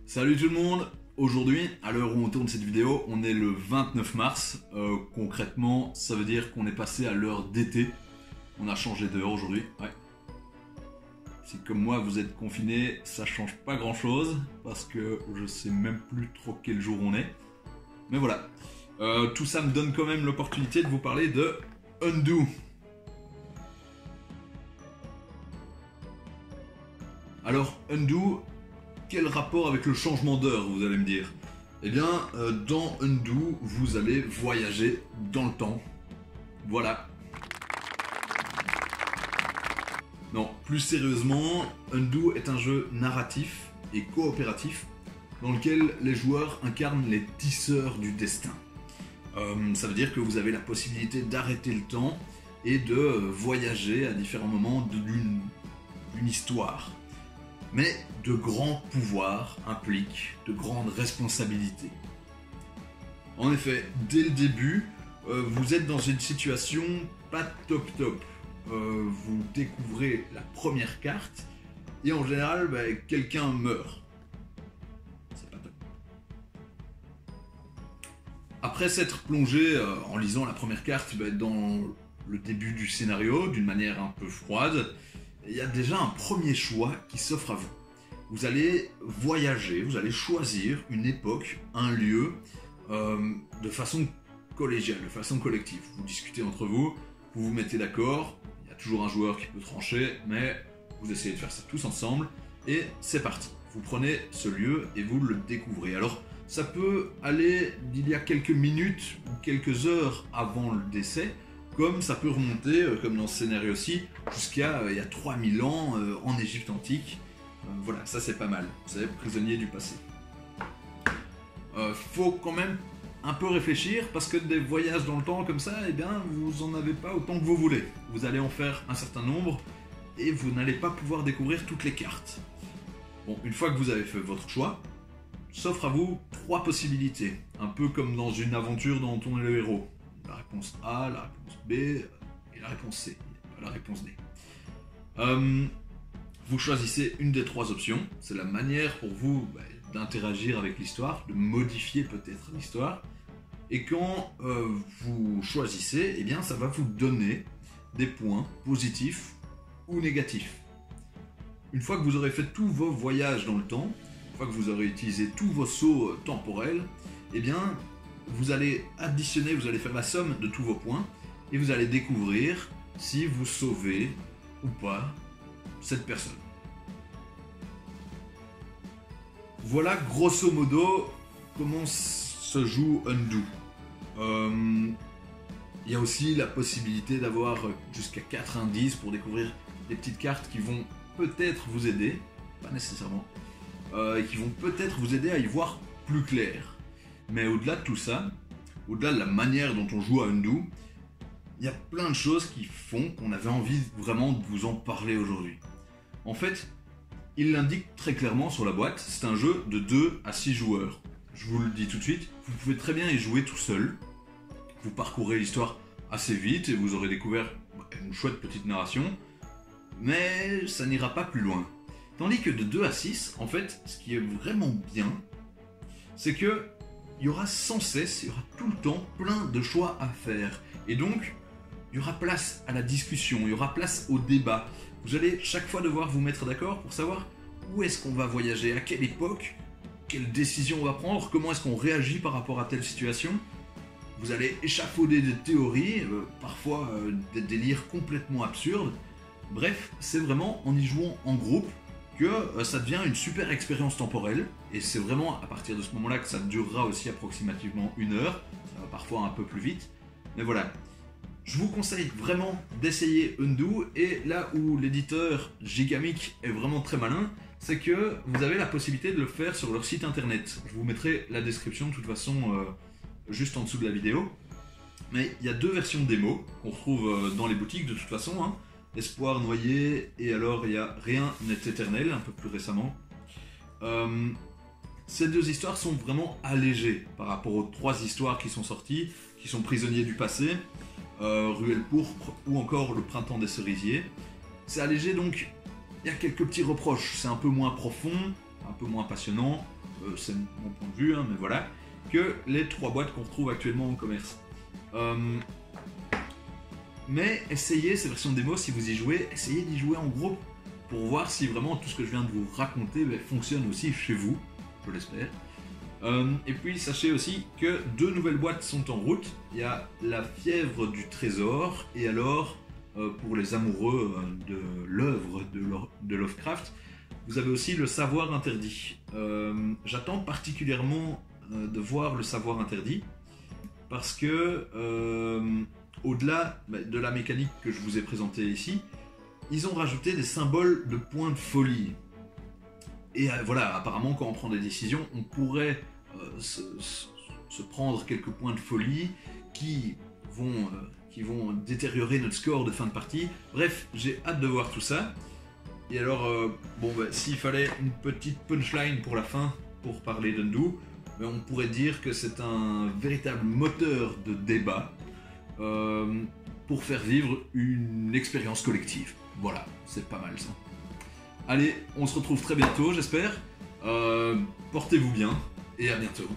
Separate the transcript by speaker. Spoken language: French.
Speaker 1: Salut tout le monde. Aujourd'hui, à l'heure où on tourne cette vidéo, on est le 29 mars. Concrètement, ça veut dire qu'on est passé à l'heure d'été. On a changé d'heure aujourd'hui. Ouais. Si comme moi vous êtes confinés, ça change pas grand chose parce que je sais même plus trop quel jour on est. Mais voilà. Tout ça me donne quand même l'opportunité de vous parler de Undo. Alors, Undo, quel rapport avec le changement d'heure, vous allez me dire? Eh bien, dans Undo, vous allez voyager dans le temps. Voilà. Non, plus sérieusement, Undo est un jeu narratif et coopératif dans lequel les joueurs incarnent les tisseurs du destin. Ça veut dire que vous avez la possibilité d'arrêter le temps et de voyager à différents moments d'une histoire. Mais de grands pouvoirs impliquent de grandes responsabilités. En effet, dès le début, vous êtes dans une situation pas top. Vous découvrez la première carte et en général, quelqu'un meurt. C'est pas top. Après s'être plongé en lisant la première carte dans le début du scénario d'une manière un peu froide, il y a déjà un premier choix qui s'offre à vous. Vous allez voyager, vous allez choisir une époque, un lieu, de façon collégiale, de façon collective. Vous discutez entre vous, vous vous mettez d'accord, il y a toujours un joueur qui peut trancher, mais vous essayez de faire ça tous ensemble, et c'est parti. Vous prenez ce lieu et vous le découvrez. Alors, ça peut aller d'il y a quelques minutes ou quelques heures avant le décès, comme ça peut remonter, comme dans ce scénario-ci, jusqu'à il y a 3000 ans en Égypte antique. Voilà, ça c'est pas mal. Vous êtes prisonnier du passé. Faut quand même un peu réfléchir, parce que des voyages dans le temps comme ça, eh bien, vous en avez pas autant que vous voulez. Vous allez en faire un certain nombre, et vous n'allez pas pouvoir découvrir toutes les cartes. Bon, une fois que vous avez fait votre choix, s'offre à vous 3 possibilités. Un peu comme dans une aventure dont on est le héros. La réponse A, la réponse B et la réponse C, pas la réponse D. Vous choisissez une des 3 options, c'est la manière pour vous d'interagir avec l'histoire, de modifier peut-être l'histoire, et quand vous choisissez, eh bien ça va vous donner des points positifs ou négatifs. Une fois que vous aurez fait tous vos voyages dans le temps, une fois que vous aurez utilisé tous vos sauts temporels, eh bien vous allez additionner, vous allez faire la somme de tous vos points et vous allez découvrir si vous sauvez ou pas cette personne. Voilà grosso modo comment se joue Undo. Il y a aussi la possibilité d'avoir jusqu'à 4 indices pour découvrir des petites cartes qui vont peut-être vous aider, pas nécessairement, et qui vont peut-être vous aider à y voir plus clair. Mais au-delà de tout ça, au-delà de la manière dont on joue à Undo, il y a plein de choses qui font qu'on avait envie vraiment de vous en parler aujourd'hui. En fait, il l'indique très clairement sur la boîte, c'est un jeu de 2 à 6 joueurs. Je vous le dis tout de suite, vous pouvez très bien y jouer tout seul. Vous parcourez l'histoire assez vite et vous aurez découvert une chouette petite narration, mais ça n'ira pas plus loin. Tandis que de 2 à 6, en fait, ce qui est vraiment bien, c'est que il y aura sans cesse, il y aura tout le temps plein de choix à faire. Et donc, il y aura place à la discussion, il y aura place au débat. Vous allez chaque fois devoir vous mettre d'accord pour savoir où est-ce qu'on va voyager, à quelle époque, quelle décision on va prendre, comment est-ce qu'on réagit par rapport à telle situation. Vous allez échafauder des théories, parfois des délires complètement absurdes. Bref, c'est vraiment en y jouant en groupe que ça devient une super expérience temporelle, et c'est vraiment à partir de ce moment-là que ça durera aussi approximativement 1 heure, ça va parfois un peu plus vite, mais voilà. Je vous conseille vraiment d'essayer Undo, et là où l'éditeur Gigamic est vraiment très malin, c'est que vous avez la possibilité de le faire sur leur site internet. Je vous mettrai la description de toute façon juste en dessous de la vidéo, mais il y a 2 versions démo qu'on retrouve dans les boutiques de toute façon, hein. Espoir, Noyé, et alors il y a Rien n'est éternel, un peu plus récemment. Ces 2 histoires sont vraiment allégées par rapport aux 3 histoires qui sont sorties, qui sont Prisonniers du passé, Ruelle pourpre ou encore Le printemps des cerisiers. C'est allégé, donc il y a quelques petits reproches, c'est un peu moins profond, un peu moins passionnant, c'est mon point de vue, hein, mais voilà, que les 3 boîtes qu'on retrouve actuellement au commerce. Mais essayez ces versions démo, si vous y jouez, essayez d'y jouer en groupe, pour voir si vraiment tout ce que je viens de vous raconter fonctionne aussi chez vous, je l'espère. Et puis sachez aussi que 2 nouvelles boîtes sont en route. Il y a la fièvre du trésor, et alors pour les amoureux de l'œuvre de Lovecraft, vous avez aussi le savoir interdit. J'attends particulièrement de voir le savoir interdit, parce que au-delà de la mécanique que je vous ai présentée ici, ils ont rajouté des symboles de points de folie. Et voilà, apparemment, quand on prend des décisions, on pourrait se prendre quelques points de folie qui vont détériorer notre score de fin de partie. Bref, j'ai hâte de voir tout ça. Et alors, s'il fallait une petite punchline pour la fin, pour parler d'Undo, on pourrait dire que c'est un véritable moteur de débat pour faire vivre une expérience collective. Voilà, c'est pas mal ça. Allez, on se retrouve très bientôt, j'espère. Portez-vous bien et à bientôt.